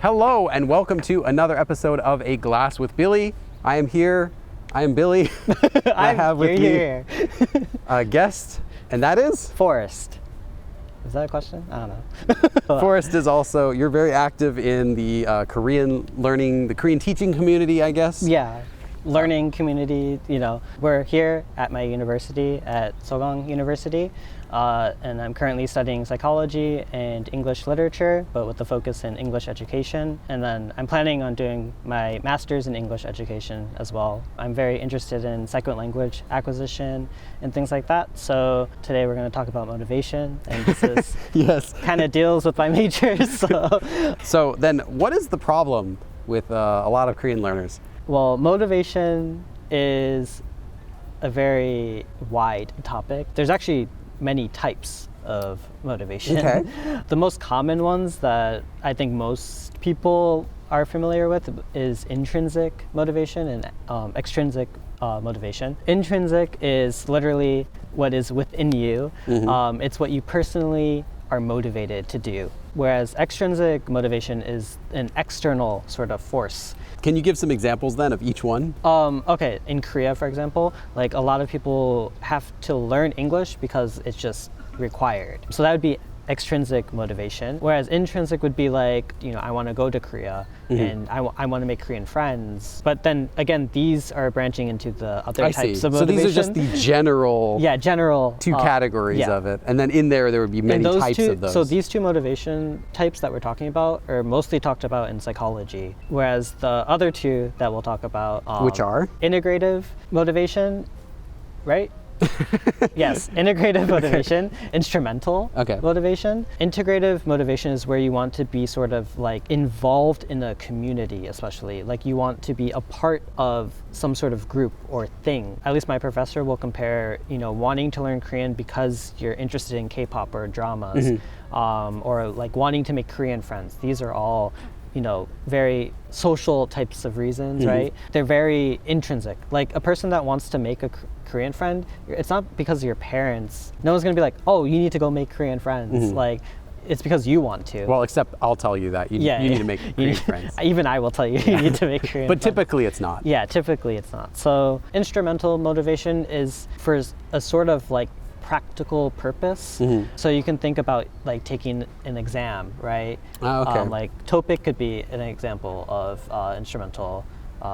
Hello and welcome to another episode of A Glass with Billy. I am here. I am Billy. I have with me a guest, and that is? Forrest. Is that a question? I don't know. Forrest is also, you're very active in the Korean learning, the Korean teaching community, I guess? Yeah, learning community, we're here at my university, at Sogang University, and I'm currently studying psychology and English literature, but with the focus in English education. And then I'm planning on doing my master's in English education as well. I'm very interested in second language acquisition and things like that. So today we're going to talk about motivation, and this is yes, kind of deals with my major. So then what is the problem with a lot of Korean learners? Well, motivation is a very wide topic. There's actually many types of motivation. Okay. The most common ones that I think most people are familiar with is intrinsic motivation and extrinsic motivation. Intrinsic is literally what is within you. Mm-hmm. It's what you personally are motivated to do, whereas extrinsic motivation is an external sort of force. Can you give some examples then of each one? Okay, in Korea, for example, like a lot of people have to learn English because it's just required. So that would be extrinsic motivation, whereas intrinsic would be like, I want to go to Korea and I want to make Korean friends. But then again, these are branching into the other types of motivation. So these are just the general, general two categories of it. And then in there would be many types of those. So these two motivation types that we're talking about are mostly talked about in psychology, whereas the other two that we'll talk about, which are? Integrative motivation, right? Yes, integrative motivation, instrumental motivation. Integrative motivation is where you want to be sort of like involved in a community, especially. Like you want to be a part of some sort of group or thing. At least my professor will compare, wanting to learn Korean because you're interested in K-pop or dramas, or like wanting to make Korean friends. These are all very social types of reasons, right? They're very intrinsic. Like a person that wants to make a Korean friend, it's not because of your parents. No one's gonna be like, oh, you need to go make Korean friends. Like, it's because you want to. Well, except I'll tell you that. You need to make Korean friends. Even I will tell you, you need to make Korean But friends. typically it's not. Yeah, typically it's not. So instrumental motivation is for a sort of like practical purpose. So you can think about like taking an exam, right? Like TOPIK could be an example of instrumental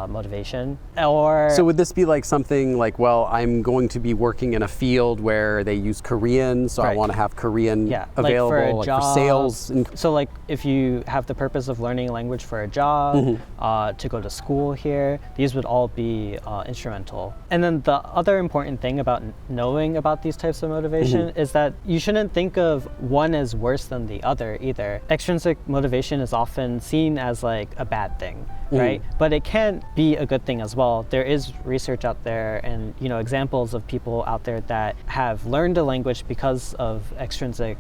motivation. Or so would this be like something like, well, I'm going to be working in a field where they use Korean, so I want to have Korean available, like for a job, for sales. So like if you have the purpose of learning a language for a job, to go to school here, these would all be instrumental. And then the other important thing about knowing about these types of motivation is that you shouldn't think of one as worse than the other either. Extrinsic motivation is often seen as like a bad thing, right? But it can be a good thing as well. There is research out there and examples of people out there that have learned a language because of extrinsic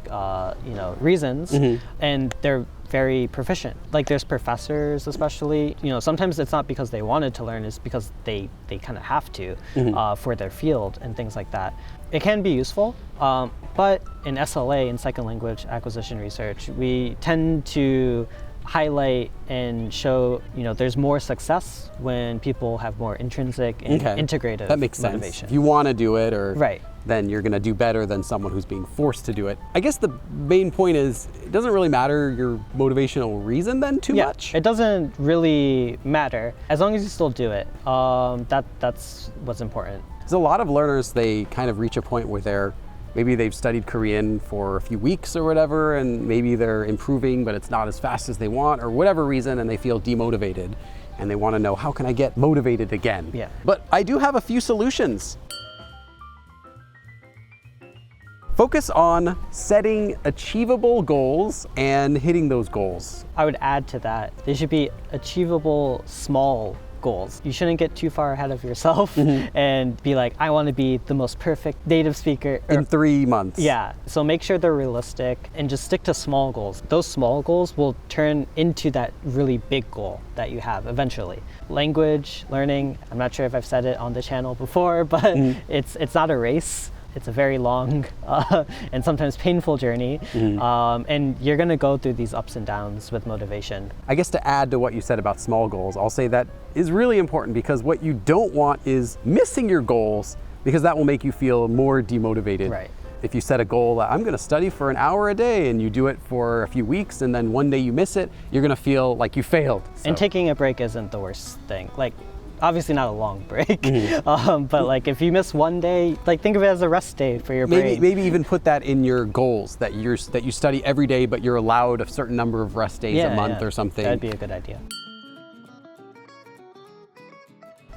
reasons, and they're very proficient. Like there's professors especially, sometimes it's not because they wanted to learn, it's because they kind of have to for their field and things like that. It can be useful, but in SLA, in second language acquisition research, we tend to highlight and show, there's more success when people have more intrinsic and integrative that makes motivation. Sense. If you want to do it, then you're going to do better than someone who's being forced to do it. I guess the main point is it doesn't really matter your motivational reason then too much. It doesn't really matter as long as you still do it. That's what's important. There's a lot of learners, they kind of reach a point where maybe they've studied Korean for a few weeks or whatever, and maybe they're improving, but it's not as fast as they want, or whatever reason, and they feel demotivated, and they want to know, how can I get motivated again? Yeah. But I do have a few solutions. Focus on setting achievable goals and hitting those goals. I would add to that, they should be achievable small goals. You shouldn't get too far ahead of yourself and be like, I want to be the most perfect native speaker in 3 months. Yeah, so make sure they're realistic and just stick to small goals. Those small goals will turn into that really big goal that you have eventually. Language learning, I'm not sure if I've said it on the channel before, but it's not a race. It's a very long and sometimes painful journey, and you're going to go through these ups and downs with motivation. I guess to add to what you said about small goals, I'll say that is really important, because what you don't want is missing your goals, because that will make you feel more demotivated. Right. If you set a goal that I'm going to study for an hour a day and you do it for a few weeks and then one day you miss it, you're going to feel like you failed. And taking a break isn't the worst thing. Like, obviously not a long break, but like if you miss one day, like think of it as a rest day for your brain. Maybe even put that in your goals, that you study every day, but you're allowed a certain number of rest days a month or something. That'd be a good idea.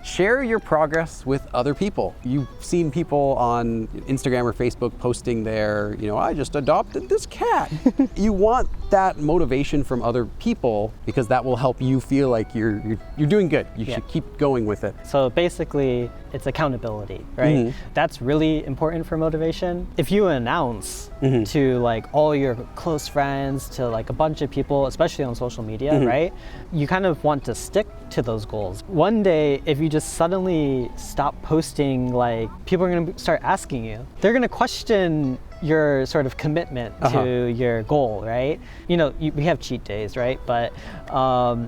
Share your progress with other people. You've seen people on Instagram or Facebook posting their, I just adopted this cat. You want that motivation from other people, because that will help you feel like you're doing good. You should keep going with it. So basically, it's accountability, right? That's really important for motivation. If you announce to like all your close friends, to like a bunch of people, especially on social media, right? You kind of want to stick to those goals. One day, if you just suddenly stop posting, like people are going to start asking you. They're going to question your sort of commitment to your goal, right? We have cheat days, right? But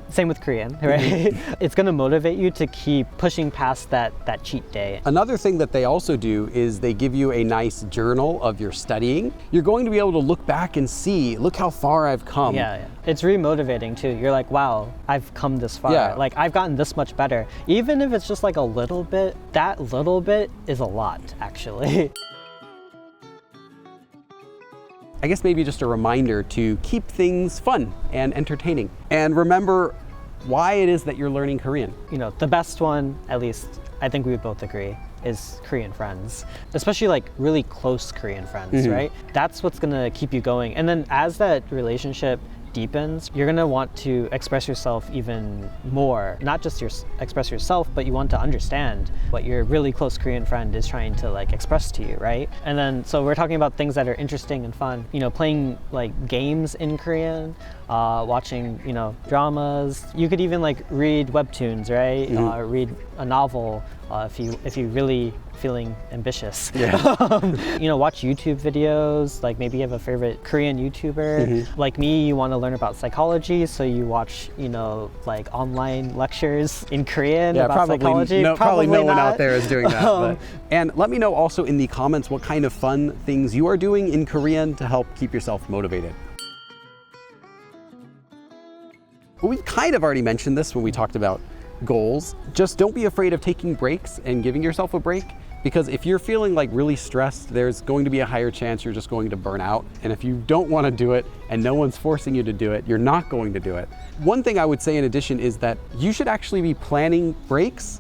same with Korean, right? It's going to motivate you to keep pushing past that cheat day. Another thing that they also do is they give you a nice journal of your studying. You're going to be able to look back and see, look how far I've come. Yeah. It's re-motivating too. You're like, wow, I've come this far. Yeah. Like I've gotten this much better. Even if it's just like a little bit, that little bit is a lot, actually. I guess maybe just a reminder to keep things fun and entertaining. And remember why it is that you're learning Korean. The best one, at least I think we would both agree, is Korean friends, especially like really close Korean friends, right? That's what's gonna keep you going. And then as that relationship deepens, you're gonna want to express yourself even more. Not just express yourself, but you want to understand what your really close Korean friend is trying to like express to you, right? And then, so we're talking about things that are interesting and fun. Playing like games in Korean, watching, dramas. You could even like read webtoons, right? Read a novel if you really feeling ambitious. Watch YouTube videos, like maybe you have a favorite Korean YouTuber. Like me, you want to learn about psychology, so you watch, like online lectures in Korean about psychology. Probably no one not. out there is doing that. And let me know also in the comments what kind of fun things you are doing in Korean to help keep yourself motivated. Well, we've kind of already mentioned this when we talked about goals. Just don't be afraid of taking breaks and giving yourself a break, because if you're feeling like really stressed, there's going to be a higher chance you're just going to burn out. And if you don't want to do it and no one's forcing you to do it, you're not going to do it. One thing I would say in addition is that you should actually be planning breaks,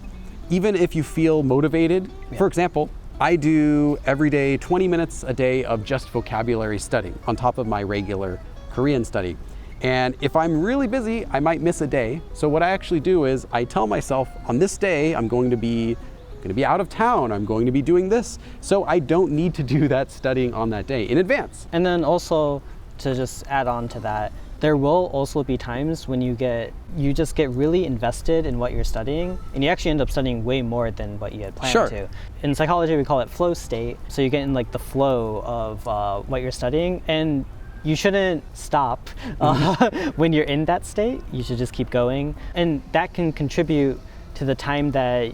even if you feel motivated. For example, I do every day 20 minutes a day of just vocabulary studying on top of my regular Korean study. And if I'm really busy, I might miss a day. So what I actually do is I tell myself, on this day, I'm going to be out of town, I'm going to be doing this. So I don't need to do that studying on that day in advance. And then also, to just add on to that, there will also be times when you just get really invested in what you're studying, and you actually end up studying way more than what you had planned to. In psychology, we call it flow state. So you get in like the flow of what you're studying, and you shouldn't stop when you're in that state. You should just keep going. And that can contribute to the time that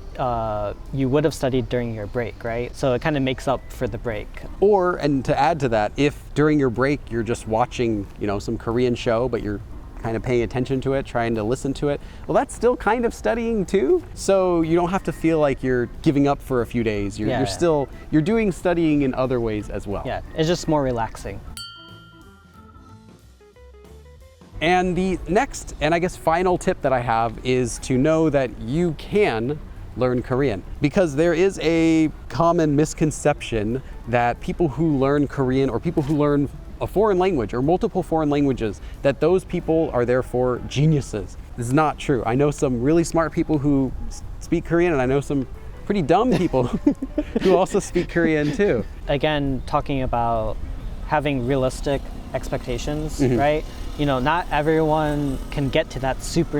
you would have studied during your break, right? So it kind of makes up for the break. And to add to that, if during your break you're just watching, some Korean show, but you're kind of paying attention to it, trying to listen to it, well, that's still kind of studying too. So you don't have to feel like you're giving up for a few days. You're doing studying in other ways as well. Yeah, it's just more relaxing. And the next, and I guess final tip that I have is to know that you can learn Korean, because there is a common misconception that people who learn Korean, or people who learn a foreign language or multiple foreign languages, that those people are therefore geniuses. This is not true. I know some really smart people who speak Korean, and I know some pretty dumb people who also speak Korean too. Again, talking about having realistic expectations, right? Not everyone can get to that super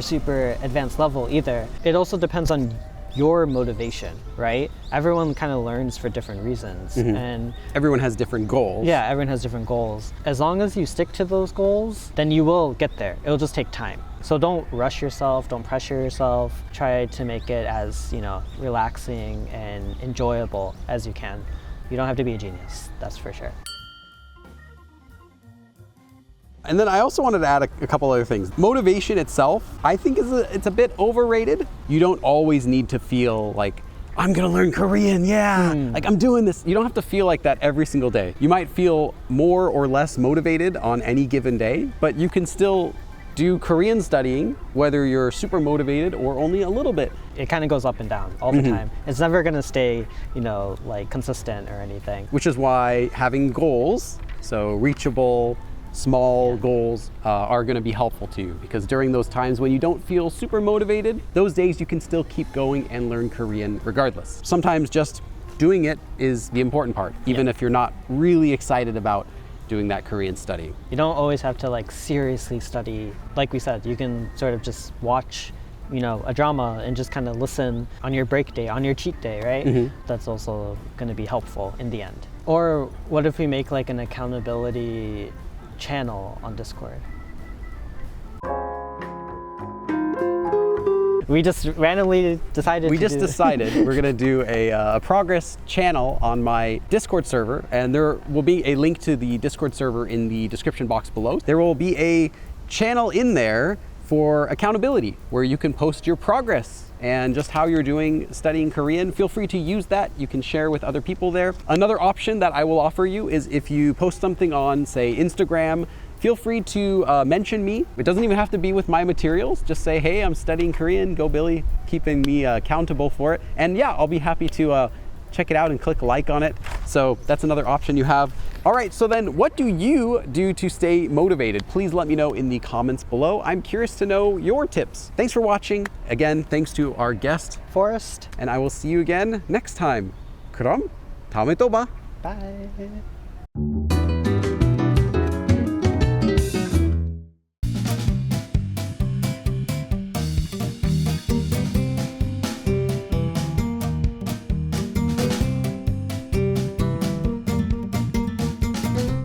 advanced level either. It also depends on your motivation, right? Everyone kind of learns for different reasons. And Everyone has different goals. yeah, everyone has different goals. As long as you stick to those goals, then you will get there. It'll just take time. So don't rush yourself, don't pressure yourself. Try to make it as, relaxing and enjoyable as you can. You don't have to be a genius, that's for sure. And then I also wanted to add a couple other things. Motivation itself, I think it's a bit overrated. You don't always need to feel like, I'm gonna learn Korean, yeah, like I'm doing this. You don't have to feel like that every single day. You might feel more or less motivated on any given day, but you can still do Korean studying, whether you're super motivated or only a little bit. It kind of goes up and down all the time. It's never gonna stay, like consistent or anything. Which is why having goals, so reachable, small goals, are gonna be helpful to you, because during those times when you don't feel super motivated, those days you can still keep going and learn Korean regardless. Sometimes just doing it is the important part, even if you're not really excited about doing that Korean study. You don't always have to like seriously study. Like we said, you can sort of just watch, a drama and just kind of listen on your break day, on your cheat day, right? That's also going to be helpful in the end. Or what if we make like an accountability channel on Discord? We just randomly decided decided we're gonna do a progress channel on my Discord server, and there will be a link to the Discord server in the description box below. There will be a channel in there for accountability, where you can post your progress and just how you're doing studying Korean. Feel free to use that. You can share with other people there. Another option that I will offer you is if you post something on, say, Instagram, feel free to mention me. It doesn't even have to be with my materials. Just say, hey, I'm studying Korean, go Billy, keeping me accountable for it. And yeah, I'll be happy to check it out and click like on it. So that's another option you have. All right, so then what do you do to stay motivated? Please let me know in the comments below. I'm curious to know your tips. Thanks for watching. Again, thanks to our guest, Forrest. and I will see you again next time. 그럼 다음에 또 봐. Bye.